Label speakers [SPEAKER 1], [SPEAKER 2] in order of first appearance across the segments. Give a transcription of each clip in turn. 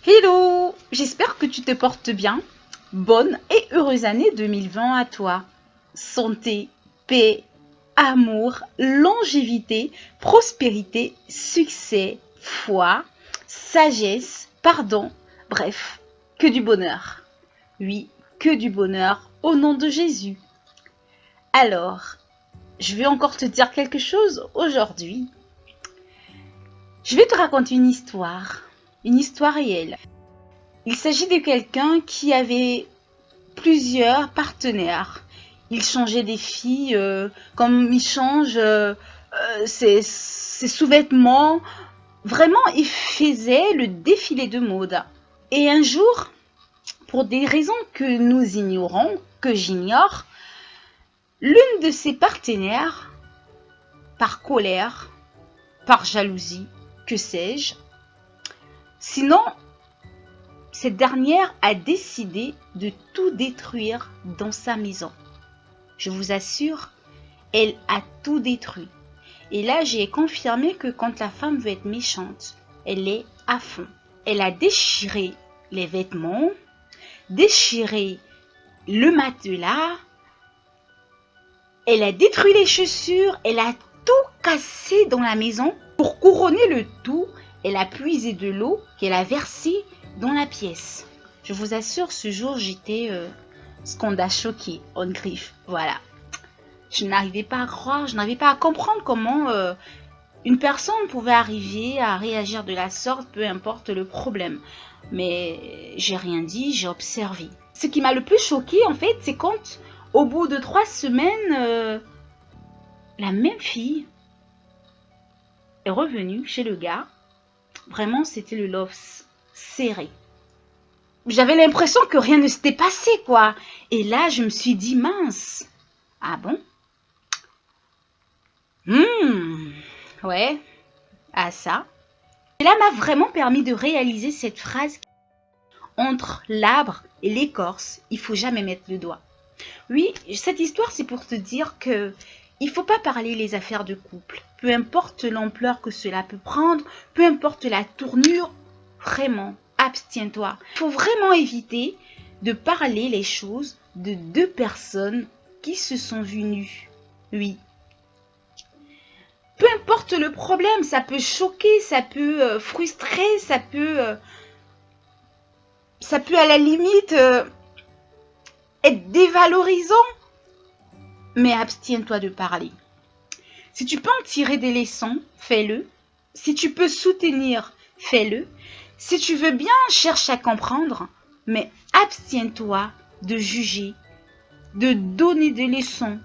[SPEAKER 1] Hello, j'espère que tu te portes bien. Bonne et heureuse année 2020 à toi. Santé, paix, amour, longévité, prospérité, succès, foi, sagesse, pardon, bref, que du bonheur. Oui, que du bonheur au nom de Jésus. Alors, je vais encore te dire quelque chose aujourd'hui. Je vais te raconter une histoire réelle. Il s'agit de quelqu'un qui avait plusieurs partenaires. Il changeait des filles comme il change ses sous-vêtements. Vraiment, il faisait le défilé de mode. Et un jour, pour des raisons que nous ignorons, que j'ignore, l'une de ses partenaires, par colère, par jalousie, que sais-je, sinon cette dernière a décidé de tout détruire dans sa maison. Je vous assure, elle a tout détruit. Et là, j'ai confirmé que quand la femme veut être méchante, elle est à fond. Elle a déchiré les vêtements, déchiré le matelas, elle a détruit les chaussures, elle a tout cassé dans la maison. Pour couronner le tout, elle a puisé de l'eau qu'elle a versée dans la pièce. Je vous assure, ce jour, j'étais scandale choquée, en griffe. Voilà. Je n'arrivais pas à croire, je n'arrivais pas à comprendre comment une personne pouvait arriver à réagir de la sorte, peu importe le problème. Mais j'ai rien dit, j'ai observé. Ce qui m'a le plus choqué, en fait, c'est quand, au bout de 3 semaines, la même fille est revenue chez le gars. Vraiment, c'était le love serré. J'avais l'impression que rien ne s'était passé, quoi. Et là, je me suis dit, mince. Ah bon? Ouais, à ça. Et là m'a vraiment permis de réaliser cette phrase: entre l'arbre et l'écorce, il faut jamais mettre le doigt. Oui, cette histoire, c'est pour te dire que il faut pas parler les affaires de couple. Peu importe l'ampleur que cela peut prendre, peu importe la tournure, vraiment, abstiens-toi. Il faut vraiment éviter de parler les choses de deux personnes qui se sont vues nues. Oui. Peu importe le problème, ça peut choquer, ça peut frustrer, ça peut à la limite être dévalorisant. Mais abstiens-toi de parler. Si tu peux en tirer des leçons, fais-le. Si tu peux soutenir, fais-le. Si tu veux bien, cherche à comprendre, mais abstiens-toi de juger, de donner des leçons,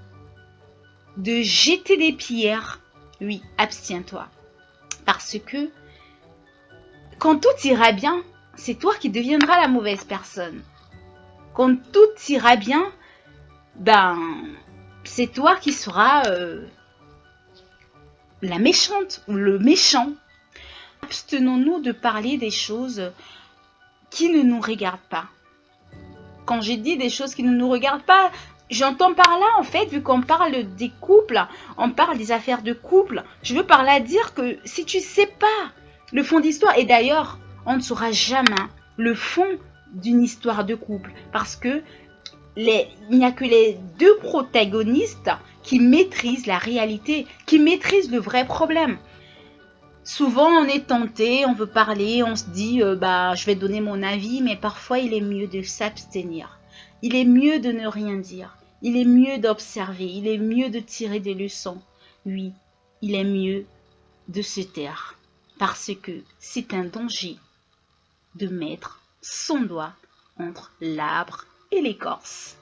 [SPEAKER 1] de jeter des pierres. Oui, abstiens-toi. Parce que quand tout ira bien, c'est toi qui deviendras la mauvaise personne. Quand tout ira bien, ben, c'est toi qui seras la méchante ou le méchant. Abstenons-nous de parler des choses qui ne nous regardent pas. Quand j'ai dit des choses qui ne nous regardent pas, j'entends par là, en fait, vu qu'on parle des couples, on parle des affaires de couple, je veux par là dire que si tu ne sais pas le fond d'histoire, et d'ailleurs, on ne saura jamais le fond d'une histoire de couple, parce que il n'y a que les deux protagonistes qui maîtrisent la réalité, qui maîtrisent le vrai problème. Souvent, on est tenté, on veut parler, on se dit je vais donner mon avis, mais parfois il est mieux de s'abstenir. Il est mieux de ne rien dire. Il est mieux d'observer. Il est mieux de tirer des leçons. Oui, il est mieux de se taire. Parce que c'est un danger de mettre son doigt entre l'arbre et l'écorce.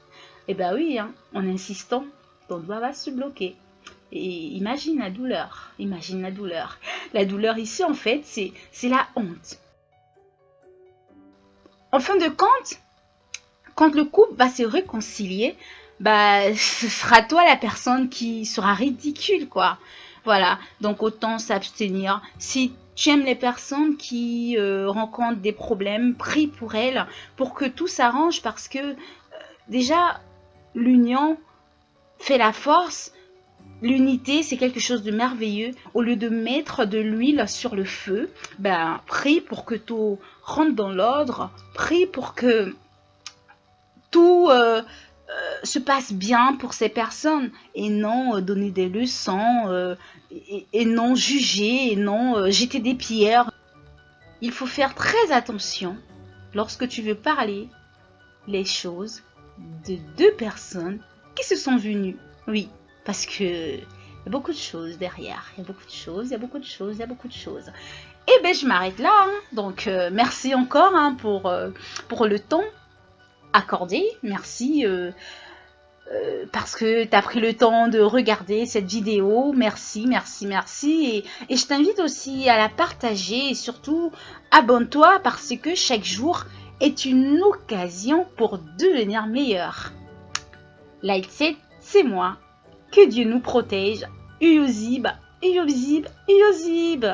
[SPEAKER 1] Eh ben oui, en insistant, ton doigt va se bloquer. Et imagine la douleur, imagine la douleur. La douleur ici, en fait, c'est la honte. En fin de compte, quand le couple va se réconcilier, ce sera toi la personne qui sera ridicule, quoi. Voilà, donc autant s'abstenir. Si tu aimes les personnes qui rencontrent des problèmes, prie pour elles, pour que tout s'arrange, parce que déjà, l'union fait la force. L'unité, c'est quelque chose de merveilleux. Au lieu de mettre de l'huile sur le feu, ben, prie pour que tout rentre dans l'ordre. Prie pour que tout se passe bien pour ces personnes et non donner des leçons et non juger et non jeter des pierres. Il faut faire très attention lorsque tu veux parler les choses de deux personnes qui se sont venues. Oui, parce que il y a beaucoup de choses derrière. Il y a beaucoup de choses, il y a beaucoup de choses, il y a beaucoup de choses. Et ben je m'arrête là. Hein. Donc merci encore hein, pour le temps accordé. Merci parce que tu as pris le temps de regarder cette vidéo. Merci, merci, merci. Et je t'invite aussi à la partager et surtout abonne-toi parce que chaque jour est une occasion pour devenir meilleur. Lightset, c'est moi. Que Dieu nous protège. Uyozib, Uyozib, Uyozib.